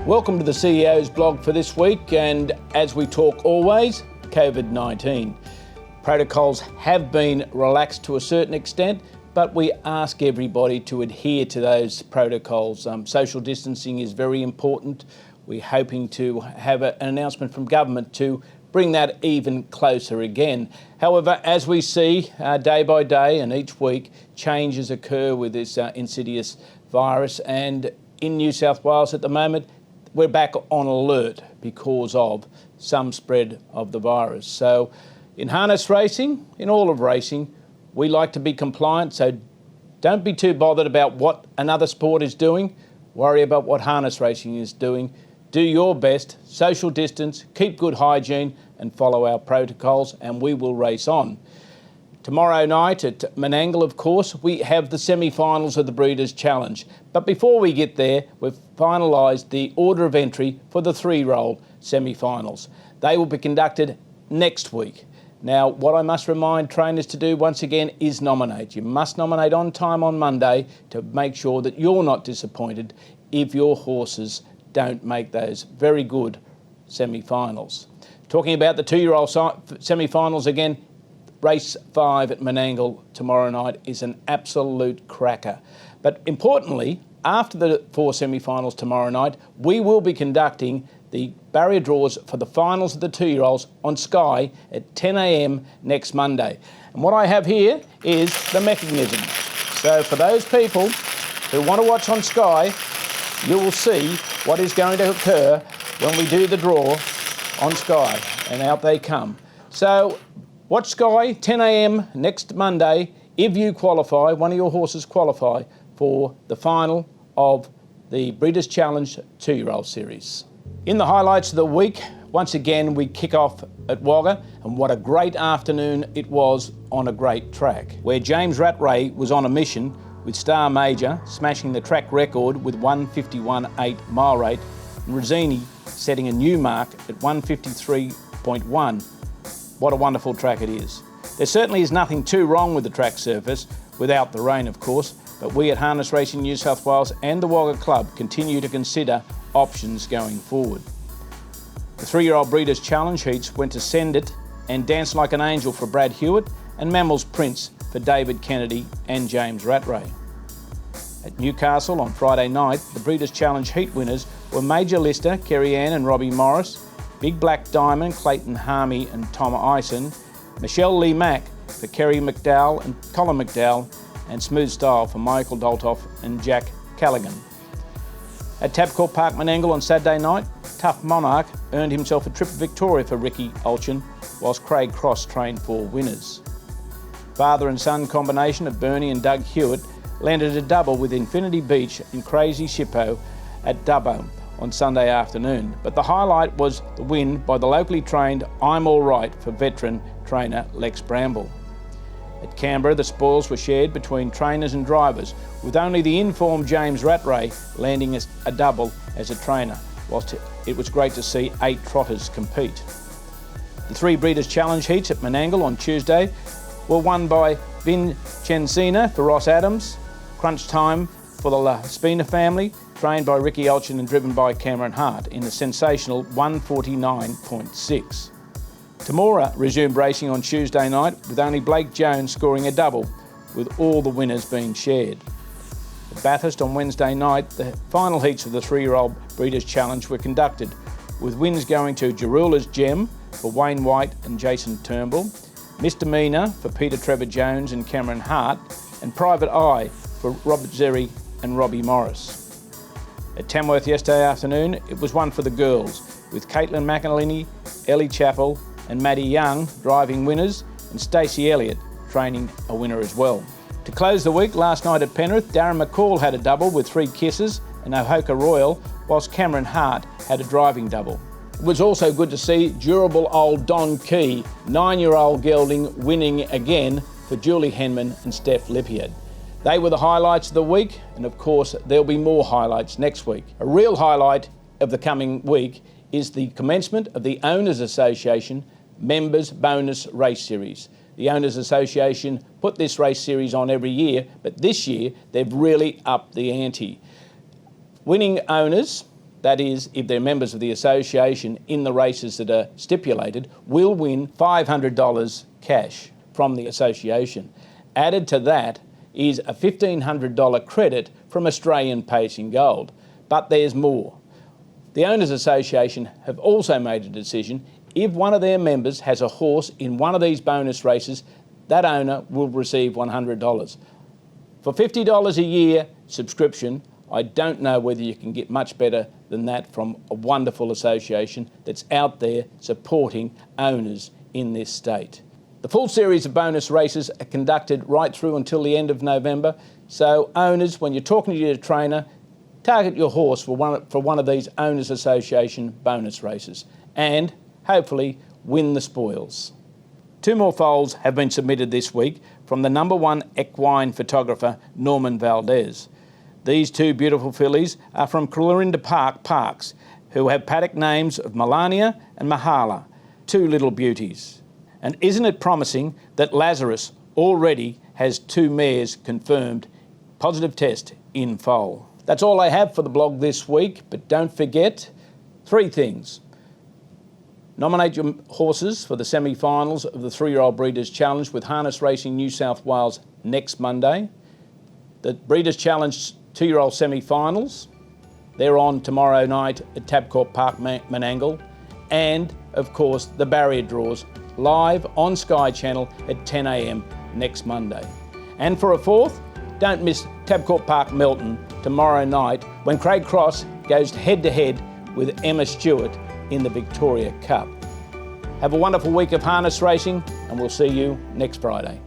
Welcome to the CEO's blog for this week, and as we talk always, COVID-19. Protocols have been relaxed to a certain extent, but we ask everybody to adhere to those protocols. Social distancing is very important. We're hoping to have an announcement from government to bring that even closer again. However, as we see day by day and each week, changes occur with this insidious virus, and in New South Wales at the moment, we're back on alert because of some spread of the virus. So in harness racing, in all of racing, we like to be compliant, so don't be too bothered about what another sport is doing. Worry about what harness racing is doing. Do your best, social distance, keep good hygiene and follow our protocols, and we will race on. Tomorrow night at Menangle, of course, we have the semi-finals of the Breeders' Challenge. But before we get there, we've finalised the order of entry for the three-year-old semi-finals. They will be conducted next week. Now, what I must remind trainers to do once again is nominate. You must nominate on time on Monday to make sure that you're not disappointed if your horses don't make those very good semi-finals. Talking about the two-year-old semi-finals again, Race 5 at Menangle tomorrow night is an absolute cracker. But importantly, after the four semi-finals tomorrow night, we will be conducting the barrier draws for the finals of the two-year-olds on Sky at 10 a.m. next Monday. And what I have here is the mechanism. So for those people who want to watch on Sky, you will see what is going to occur when we do the draw on Sky, and out they come. So watch Sky, 10 a.m. next Monday, if you qualify, one of your horses qualify for the final of the Breeders' Challenge two-year-old series. In the highlights of the week, once again we kick off at Wagga, and what a great afternoon it was on a great track, where James Rattray was on a mission with Star Major smashing the track record with 151.8 mile rate, and Rosini setting a new mark at 153.1. What a wonderful track it is. There certainly is nothing too wrong with the track surface, without the rain of course, but we at Harness Racing New South Wales and the Wagga Club continue to consider options going forward. The three-year-old Breeders' Challenge heats went to Send It and Dance Like an Angel for Brad Hewitt and Mammals Prince for David Kennedy and James Rattray. At Newcastle on Friday night, the Breeders' Challenge heat winners were Major Lister, Kerry Ann and Robbie Morris, Big Black Diamond, Clayton Harmey and Tom Ison, Michelle Lee Mack for Kerry McDowell and Colin McDowell, and Smooth Style for Michael Doltoff and Jack Callaghan. At Tabcorp Park Menangle on Saturday night, Tough Monarch earned himself a trip to Victoria for Ricky Olchen, whilst Craig Cross trained four winners. Father and son combination of Bernie and Doug Hewitt landed a double with Infinity Beach and Crazy Shippo at Dubbo on Sunday afternoon, but the highlight was the win by the locally trained I'm All Right for veteran trainer Lex Bramble. At Canberra, the spoils were shared between trainers and drivers, with only the informed James Rattray landing a double as a trainer, whilst it was great to see 8 trotters compete. The three Breeders' Challenge heats at Menangle on Tuesday were won by Vin Censina for Ross Adams, Crunch Time for the La Spina family, trained by Ricky Olchen and driven by Cameron Hart in a sensational 149.6. Tamora resumed racing on Tuesday night with only Blake Jones scoring a double, with all the winners being shared. At Bathurst on Wednesday night, the final heats of the three-year-old Breeders' Challenge were conducted, with wins going to Jarula's Gem for Wayne White and Jason Turnbull, Misdemeanor for Peter Trevor Jones and Cameron Hart, and Private Eye for Robert Zeri and Robbie Morris. At Tamworth yesterday afternoon, it was one for the girls, with Caitlin McElhinney, Ellie Chappell and Maddie Young driving winners, and Stacey Elliott training a winner as well. To close the week, last night at Penrith, Darren McCall had a double with 3 kisses and Ohoka Royal, whilst Cameron Hart had a driving double. It was also good to see durable old Don Key, 9-year-old gelding, winning again for Julie Henman and Steph Lippiad. They were the highlights of the week, and of course there'll be more highlights next week. A real highlight of the coming week is the commencement of the Owners Association Members Bonus Race Series. The Owners Association put this race series on every year, but this year they've really upped the ante. Winning owners that is, if they're members of the association in the races that are stipulated, will win $500 cash from the association. Added to that is a $1,500 credit from Australian Pacing Gold. But there's more. The Owners Association have also made a decision: if one of their members has a horse in one of these bonus races, that owner will receive $100. For $50 a year subscription, I don't know whether you can get much better than that from a wonderful association that's out there supporting owners in this state. The full series of bonus races are conducted right through until the end of November, so owners, when you're talking to your trainer, target your horse for one of these Owners Association bonus races and hopefully win the spoils. 2 more foals have been submitted this week from the #1 equine photographer Norman Valdez. These 2 beautiful fillies are from Clarinda Park Parks, who have paddock names of Melania and Mahala, 2 little beauties. And isn't it promising that Lazarus already has 2 mares confirmed positive test in foal? That's all I have for the blog this week, but don't forget 3 things. Nominate your horses for the semi-finals of the 3-year-old Breeders' Challenge with Harness Racing New South Wales next Monday. The Breeders' Challenge 2-year-old semi-finals, they're on tomorrow night at Tabcorp Park, Menangle. And, of course, the barrier draws live on Sky Channel at 10 a.m. next Monday. And for a 4th, don't miss Tabcorp Park Melton tomorrow night when Craig Cross goes head-to-head with Emma Stewart in the Victoria Cup. Have a wonderful week of harness racing, and we'll see you next Friday.